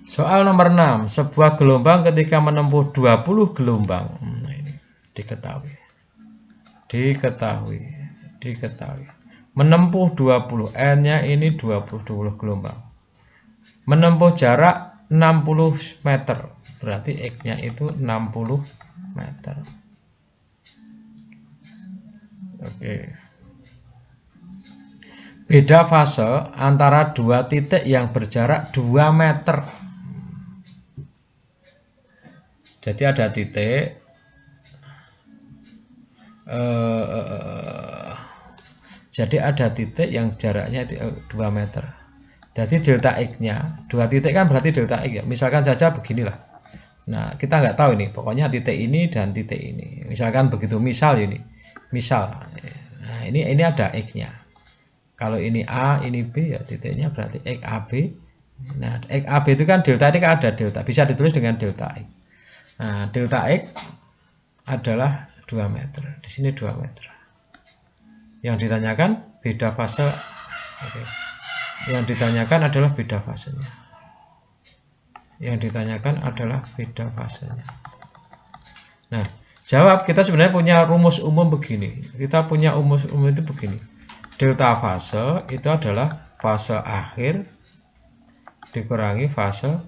Soal nomor 6, sebuah gelombang ketika menempuh 20 gelombang. Nah, ini diketahui. Menempuh 20, N-nya ini 20 gelombang. Menempuh jarak 60 meter, berarti X-nya itu 60 meter. Oke. Beda fase antara dua titik yang berjarak 2 meter. Jadi ada titik jadi ada titik yang jaraknya 2 meter. Jadi delta X-nya, dua titik kan berarti delta X ya. Misalkan saja beginilah. Nah, kita nggak tahu ini, pokoknya titik ini dan titik ini. Misalkan begitu, misal ini. Misal. Nah, ini ada X-nya. Kalau ini A, ini B ya, titiknya berarti X AB. Nah, X AB itu kan delta ini kan ada delta, bisa ditulis dengan delta X. Nah, delta X adalah 2 meter. Di sini 2 meter. Yang ditanyakan beda fase. Oke. Yang ditanyakan adalah beda fasenya. Nah, jawab, kita sebenarnya punya rumus umum begini. Kita punya rumus umum itu begini. Delta fase itu adalah fase akhir dikurangi fase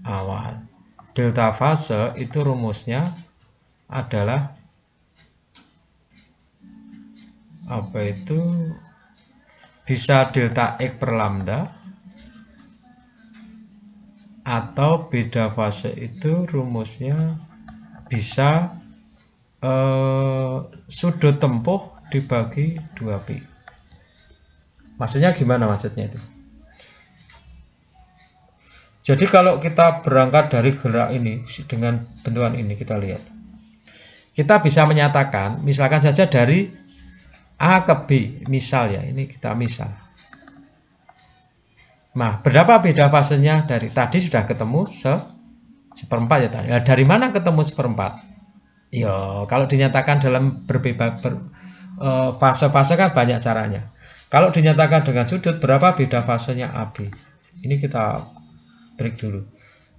awal. Delta fase itu rumusnya adalah bisa delta X per lambda, atau beda fase itu rumusnya bisa sudut tempuh dibagi 2pi. Maksudnya gimana maksudnya itu? Jadi kalau kita berangkat dari gerak ini dengan bentukan ini, kita lihat. Kita bisa menyatakan, misalkan saja dari A ke B, misal ya, ini kita misal. Nah, berapa beda fasenya dari tadi sudah ketemu seperempat ya tadi. Nah, dari mana ketemu seperempat? Ya, kalau dinyatakan dalam fase-fase kan banyak caranya. Kalau dinyatakan dengan sudut, berapa beda fasenya AB? Ini kita break dulu.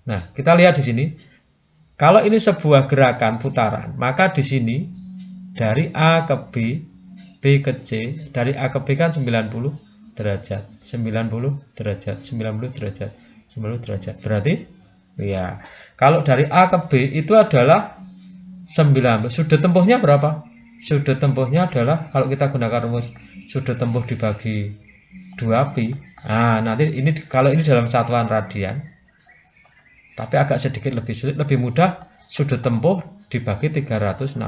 Nah, kita lihat di sini. Kalau ini sebuah gerakan putaran, maka di sini dari A ke B, B ke C, dari A ke B kan 90 derajat, 90 derajat, 90 derajat, 90 derajat. Berarti ya, kalau dari A ke B itu adalah 90. Sudut tempuhnya berapa? Sudut tempuhnya adalah, kalau kita gunakan rumus sudut tempuh dibagi 2pi. Nah, nanti ini kalau ini dalam satuan radian, tapi agak sedikit lebih sulit, lebih mudah sudut tempuh dibagi 360.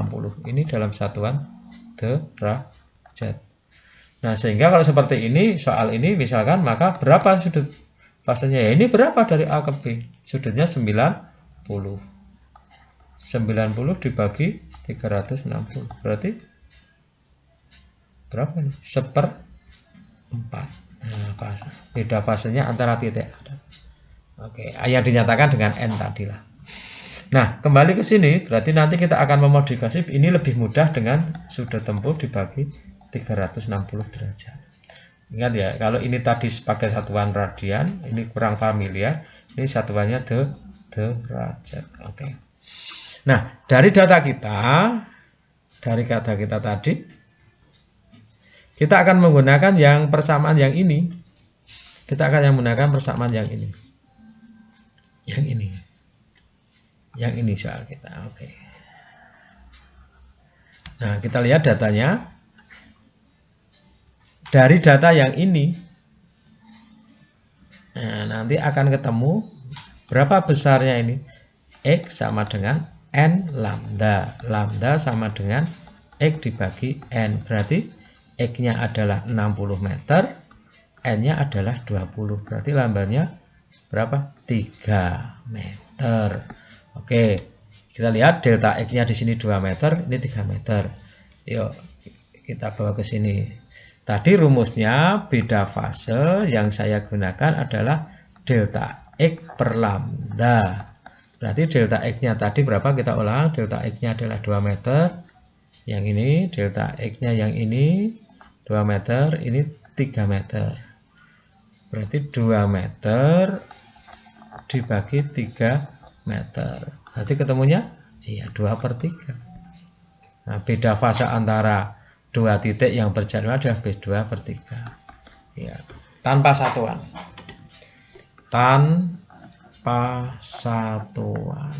Ini dalam satuan derajat. Nah, sehingga kalau seperti ini, soal ini misalkan, maka berapa sudut fasenya? Ya, ini berapa dari A ke B? Sudutnya 90. 90 dibagi 360. Berarti berapa nih? 1/4. Nah, beda fasenya antara titik. Oke, yang dinyatakan dengan N tadi lah. Nah, kembali ke sini, berarti nanti kita akan memodifikasi ini lebih mudah dengan sudut tempuh dibagi 360 derajat. Ingat ya, kalau ini tadi sebagai satuan radian, ini kurang familiar, ini satuannya derajat. Oke. Nah, dari data kita, tadi, kita akan menggunakan yang persamaan yang ini. Kita akan menggunakan persamaan yang ini. Yang ini soal kita. Oke. Nah, kita lihat datanya. Dari data yang ini, nah, nanti akan ketemu berapa besarnya ini. X sama dengan N lambda. Lambda sama dengan X dibagi N. Berarti X-nya adalah 60 meter, N-nya adalah 20. Berarti lambdanya berapa? 3 meter. Oke, kita lihat delta X-nya di sini 2 meter, ini 3 meter. Yuk, kita bawa ke sini. Tadi rumusnya beda fase, yang saya gunakan adalah delta X per lambda. Berarti delta X-nya tadi berapa? Kita ulang, delta X-nya adalah 2 meter. Yang ini, delta X-nya yang ini 2 meter, ini 3 meter. Berarti 2 meter dibagi 3 meter. Nanti ketemunya iya 2/3. Nah, beda fase antara dua titik yang berjadwal adalah B2/3. Ya, tanpa satuan. Tanpa satuan.